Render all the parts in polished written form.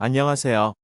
안녕하세요.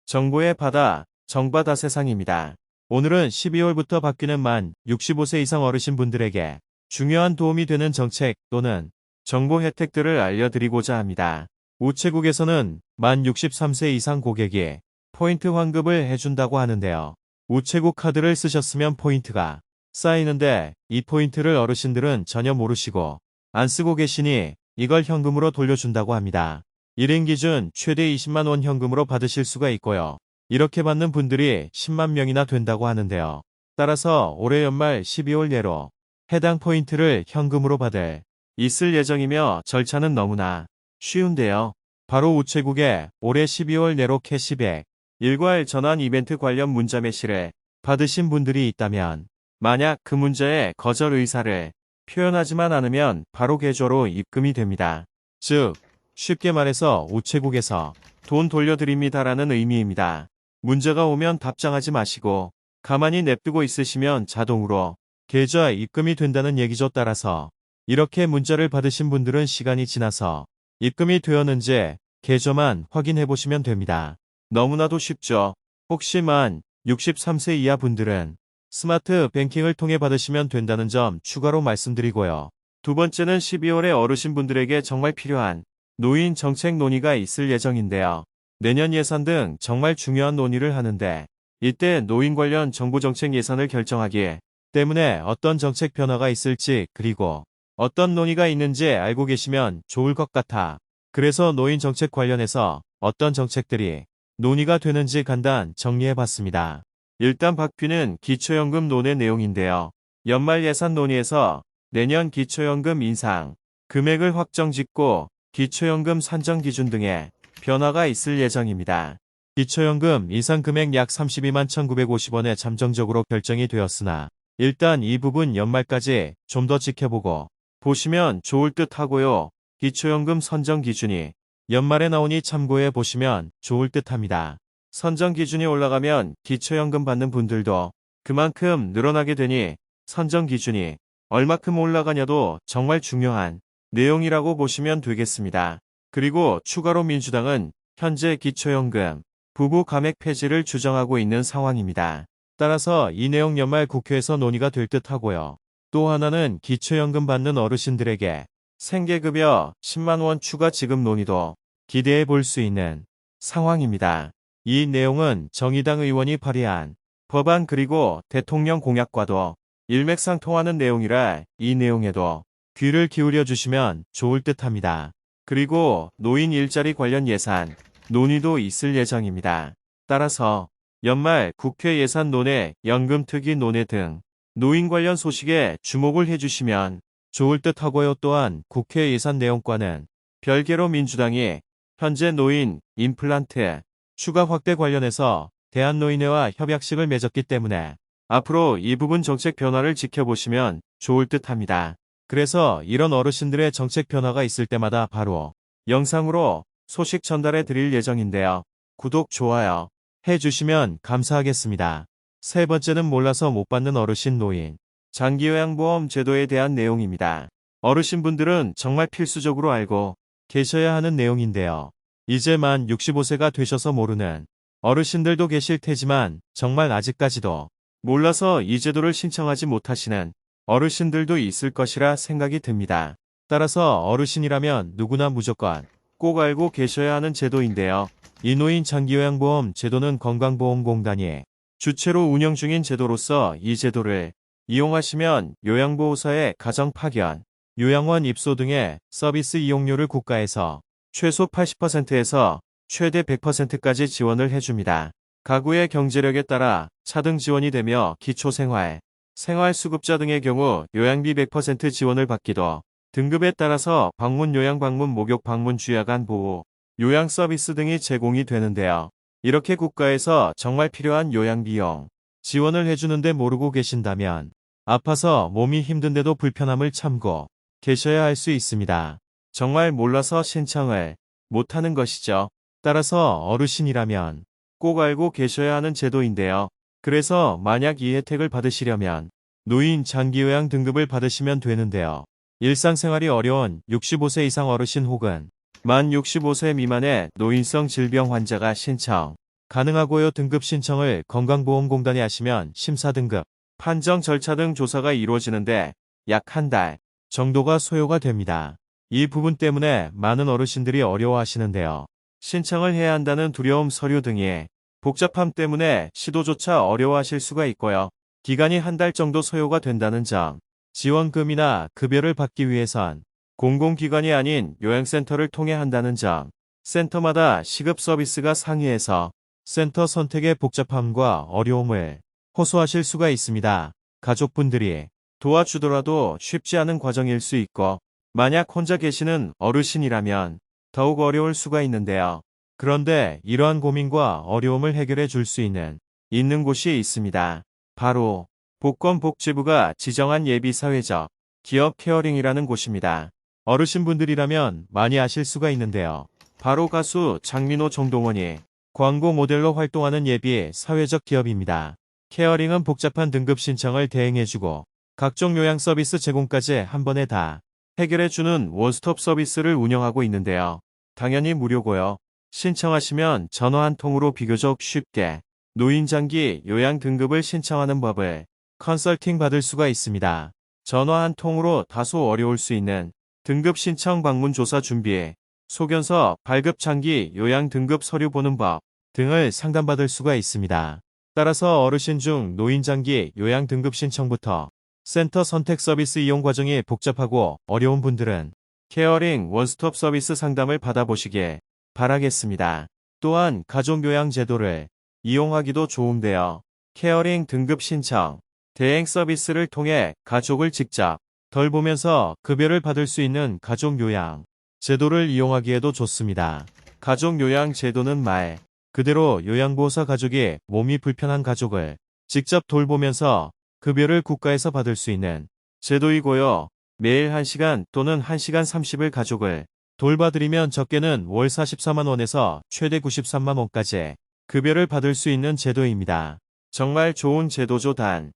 정보의 바다, 정바다 세상입니다. 오늘은 12월부터 바뀌는 만 65세 이상 어르신분들에게 중요한 도움이 되는 정책 또는 정보 혜택들을 알려드리고자 합니다. 우체국에서는 만 63세 이상 고객이 포인트 환급을 해준다고 하는데요. 우체국 카드를 쓰셨으면 포인트가 쌓이는데 이 포인트를 어르신들은 전혀 모르시고 안 쓰고 계시니 이걸 현금으로 돌려준다고 합니다. 1인 기준 최대 20만 원 현금으로 받으실 수가 있고요. 이렇게 받는 분들이 10만 명이나 된다고 하는데요. 따라서 올해 연말 12월 내로 해당 포인트를 현금으로 받을 있을 예정이며 절차는 너무나 쉬운데요. 바로 우체국에 올해 12월 내로 캐시백 일괄 전환 이벤트 관련 문자 메시를 받으신 분들이 있다면 만약 그 문자에 거절 의사를 표현하지만 않으면 바로 계좌로 입금이 됩니다. 즉 쉽게 말해서 우체국에서 돈 돌려드립니다라는 의미입니다. 문자가 오면 답장하지 마시고 가만히 냅두고 있으시면 자동으로 계좌 입금이 된다는 얘기죠. 따라서 이렇게 문자를 받으신 분들은 시간이 지나서 입금이 되었는지 계좌만 확인해 보시면 됩니다. 너무나도 쉽죠. 혹시 만 63세 이하 분들은 스마트 뱅킹을 통해 받으시면 된다는 점 추가로 말씀드리고요. 두 번째는 12월에 어르신분들에게 정말 필요한 노인 정책 논의가 있을 예정인데요. 내년 예산 등 정말 중요한 논의를 하는데 이때 노인 관련 정부정책 예산을 결정하기 때문에 어떤 정책 변화가 있을지 그리고 어떤 논의가 있는지 알고 계시면 좋을 것 같아. 그래서 노인 정책 관련해서 어떤 정책들이 논의가 되는지 간단 정리해봤습니다. 일단 바뀌는 기초연금 논의 내용인데요. 연말 예산 논의에서 내년 기초연금 인상, 금액을 확정 짓고 기초연금 산정 기준 등의 변화가 있을 예정입니다. 기초연금 인상 금액 약 32만 1,950원에 잠정적으로 결정이 되었으나 일단 이 부분 연말까지 좀 더 지켜보고 보시면 좋을 듯 하고요. 기초연금 선정 기준이 연말에 나오니 참고해 보시면 좋을 듯 합니다. 선정 기준이 올라가면 기초연금 받는 분들도 그만큼 늘어나게 되니 선정 기준이 얼마큼 올라가냐도 정말 중요한 내용이라고 보시면 되겠습니다. 그리고 추가로 민주당은 현재 기초연금 부부 감액 폐지를 주장하고 있는 상황입니다. 따라서 이 내용 연말 국회에서 논의가 될 듯 하고요. 또 하나는 기초연금 받는 어르신들에게 생계급여 10만 원 추가 지급 논의도 기대해 볼 수 있는 상황입니다. 이 내용은 정의당 의원이 발의한 법안 그리고 대통령 공약과도 일맥상통하는 내용이라 이 내용에도 귀를 기울여 주시면 좋을 듯 합니다. 그리고 노인 일자리 관련 예산 논의도 있을 예정입니다. 따라서 연말 국회 예산 논의, 연금특위 논의 등 노인 관련 소식에 주목을 해주시면 좋을 듯 하고요. 또한 국회 예산 내용과는 별개로 민주당이 현재 노인 임플란트 추가 확대 관련해서 대한노인회와 협약식을 맺었기 때문에 앞으로 이 부분 정책 변화를 지켜보시면 좋을 듯 합니다. 그래서 이런 어르신들의 정책 변화가 있을 때마다 바로 영상으로 소식 전달해 드릴 예정인데요. 구독, 좋아요 해주시면 감사하겠습니다. 세 번째는 몰라서 못 받는 어르신 노인 장기요양보험 제도에 대한 내용입니다. 어르신분들은 정말 필수적으로 알고 계셔야 하는 내용인데요. 이제 만 65세가 되셔서 모르는 어르신들도 계실 테지만 정말 아직까지도 몰라서 이 제도를 신청하지 못하시는 어르신들도 있을 것이라 생각이 듭니다. 따라서 어르신이라면 누구나 무조건 꼭 알고 계셔야 하는 제도인데요. 이 노인 장기요양보험 제도는 건강보험공단이 주체로 운영 중인 제도로서 이 제도를 이용하시면 요양보호사의 가정 파견, 요양원 입소 등의 서비스 이용료를 국가에서 최소 80%에서 최대 100%까지 지원을 해줍니다. 가구의 경제력에 따라 차등 지원이 되며 기초생활, 생활수급자 등의 경우 요양비 100% 지원을 받기도 등급에 따라서 방문 요양 방문 목욕 방문 주야간 보호, 요양 서비스 등이 제공이 되는데요. 이렇게 국가에서 정말 필요한 요양비용 지원을 해주는데 모르고 계신다면 아파서 몸이 힘든데도 불편함을 참고 계셔야 할 수 있습니다. 정말 몰라서 신청을 못하는 것이죠. 따라서 어르신이라면 꼭 알고 계셔야 하는 제도인데요. 그래서 만약 이 혜택을 받으시려면 노인 장기요양 등급을 받으시면 되는데요. 일상생활이 어려운 65세 이상 어르신 혹은 만 65세 미만의 노인성 질병 환자가 신청 가능하고요. 등급 신청을 건강보험공단에 하시면 심사 등급, 판정 절차 등 조사가 이루어지는데 약 한 달 정도가 소요가 됩니다. 이 부분 때문에 많은 어르신들이 어려워하시는데요. 신청을 해야 한다는 두려움, 서류 등의 복잡함 때문에 시도조차 어려워하실 수가 있고요. 기간이 한 달 정도 소요가 된다는 점, 지원금이나 급여를 받기 위해선 공공기관이 아닌 요양센터를 통해 한다는 점, 센터마다 시급 서비스가 상이해서 센터 선택의 복잡함과 어려움을 호소하실 수가 있습니다. 가족분들이 도와주더라도 쉽지 않은 과정일 수 있고, 만약 혼자 계시는 어르신이라면 더욱 어려울 수가 있는데요. 그런데 이러한 고민과 어려움을 해결해 줄 수 있는 곳이 있습니다. 바로 보건복지부가 지정한 예비사회적 기업 케어링이라는 곳입니다. 어르신분들이라면 많이 아실 수가 있는데요. 바로 가수 장민호, 정동원이 광고 모델로 활동하는 예비 사회적 기업입니다. 케어링은 복잡한 등급 신청을 대행해주고 각종 요양 서비스 제공까지 한 번에 다 해결해주는 원스톱 서비스를 운영하고 있는데요. 당연히 무료고요. 신청하시면 전화 한 통으로 비교적 쉽게 노인장기 요양 등급을 신청하는 법을 컨설팅 받을 수가 있습니다. 전화 한 통으로 다소 어려울 수 있는 등급 신청 방문 조사 준비, 소견서 발급, 장기 요양 등급 서류 보는 법 등을 상담받을 수가 있습니다. 따라서 어르신 중 노인장기 요양 등급 신청부터 센터 선택 서비스 이용 과정이 복잡하고 어려운 분들은 케어링 원스톱 서비스 상담을 받아보시길 바라겠습니다. 또한 가족요양 제도를 이용하기도 좋은데요. 케어링 등급 신청, 대행 서비스를 통해 가족을 직접 덜보면서 급여를 받을 수 있는 가족요양 제도를 이용하기에도 좋습니다. 가족요양 제도는 말 그대로 요양보호사 가족이 몸이 불편한 가족을 직접 돌보면서 급여를 국가에서 받을 수 있는 제도이고요. 매일 1시간 또는 1시간 30을 가족을 돌봐드리면 적게는 월 44만 원에서 최대 93만 원까지 급여를 받을 수 있는 제도입니다. 정말 좋은 제도죠. 단,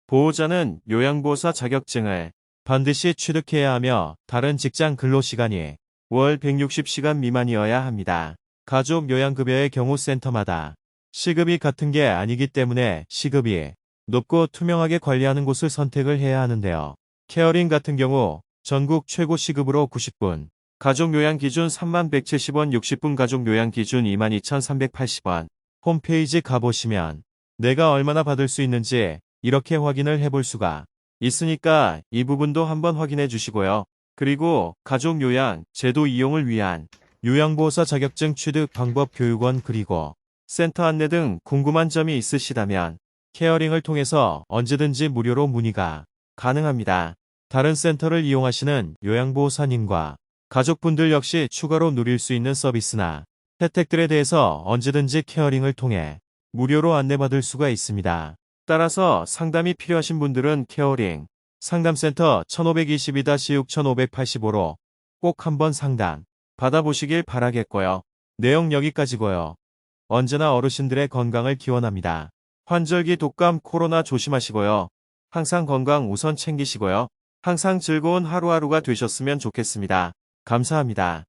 보호자는 요양보호사 자격증을 반드시 취득해야 하며 다른 직장 근로시간이 월 160시간 미만이어야 합니다. 가족 요양급여의 경우 센터마다 시급이 같은 게 아니기 때문에 시급이 높고 투명하게 관리하는 곳을 선택을 해야 하는데요. 케어링 같은 경우 전국 최고 시급으로 90분, 가족요양 기준 3170원, 60분 가족요양 기준 22,380원. 홈페이지 가보시면 내가 얼마나 받을 수 있는지 이렇게 확인을 해볼 수가 있으니까 이 부분도 한번 확인해 주시고요. 그리고 가족요양 제도 이용을 위한 요양보호사 자격증 취득 방법, 교육원 그리고 센터 안내 등 궁금한 점이 있으시다면 케어링을 통해서 언제든지 무료로 문의가 가능합니다. 다른 센터를 이용하시는 요양보호사님과 가족분들 역시 추가로 누릴 수 있는 서비스나 혜택들에 대해서 언제든지 케어링을 통해 무료로 안내받을 수가 있습니다. 따라서 상담이 필요하신 분들은 케어링 상담센터 1522-6585로 꼭 한번 상담 받아보시길 바라겠고요. 내용 여기까지고요. 언제나 어르신들의 건강을 기원합니다. 환절기 독감 코로나 조심하시고요. 항상 건강 우선 챙기시고요. 항상 즐거운 하루하루가 되셨으면 좋겠습니다. 감사합니다.